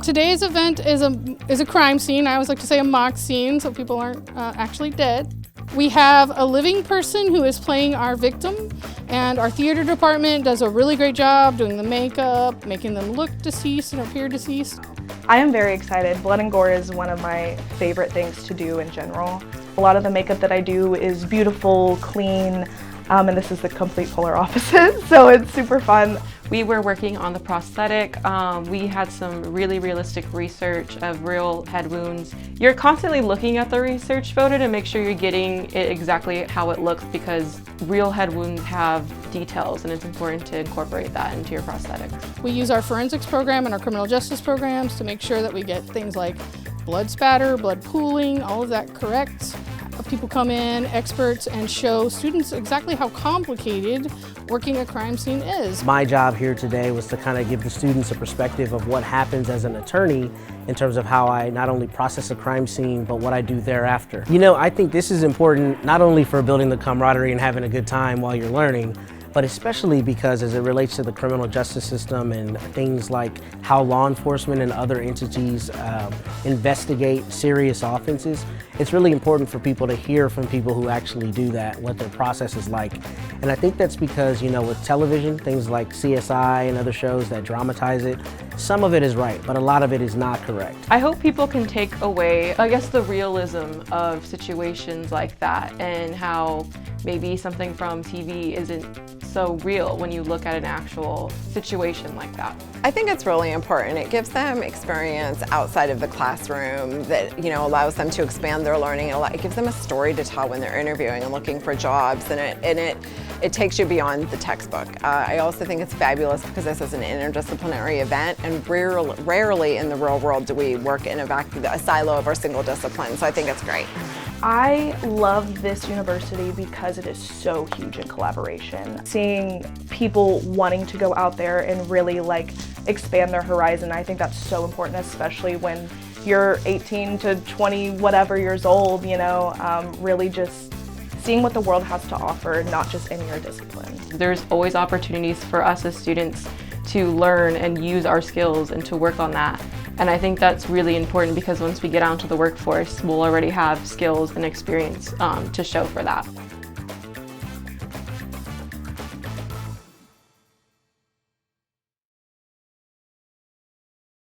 Today's event is a crime scene. I always like to say a mock scene so people aren't actually dead. We have a living person who is playing our victim, and our theater department does a really great job doing the makeup, making them look deceased and appear deceased. I am very excited. Blood and gore is one of my favorite things to do in general. A lot of the makeup that I do is beautiful, clean, and this is the complete polar opposite, so it's super fun. We were working on the prosthetic. We had some really realistic research of real head wounds. You're constantly looking at the research photo to make sure you're getting it exactly how it looks, because real head wounds have details and it's important to incorporate that into your prosthetic. We use our forensics program and our criminal justice programs to make sure that we get things like blood spatter, blood pooling, all of that correct. People come in, experts, and show students exactly how complicated working a crime scene is. My job here today was to kind of give the students a perspective of what happens as an attorney in terms of how I not only process a crime scene, but what I do thereafter. You know, I think this is important not only for building the camaraderie and having a good time while you're learning, but especially because as it relates to the criminal justice system and things like how law enforcement and other entities investigate serious offenses, it's really important for people to hear from people who actually do that, what their process is like. And I think that's because, you know, with television, things like CSI and other shows that dramatize it, some of it is right, but a lot of it is not correct. I hope people can take away, I guess, the realism of situations like that and how maybe something from TV isn't so real when you look at an actual situation like that. I think it's really important. It gives them experience outside of the classroom that, you know, allows them to expand their learning. It gives them a story to tell when they're interviewing and looking for jobs, and it takes you beyond the textbook. I also think it's fabulous because this is an interdisciplinary event, and rarely in the real world do we work in a silo of our single discipline, so I think it's great. I love this university because it is so huge in collaboration. Seeing people wanting to go out there and really expand their horizon, I think that's so important, especially when you're 18 to 20 whatever years old, you know, really just seeing what the world has to offer, not just in your discipline. There's always opportunities for us as students to learn and use our skills and to work on that. And I think that's really important because once we get out into the workforce, we'll already have skills and experience to show for that.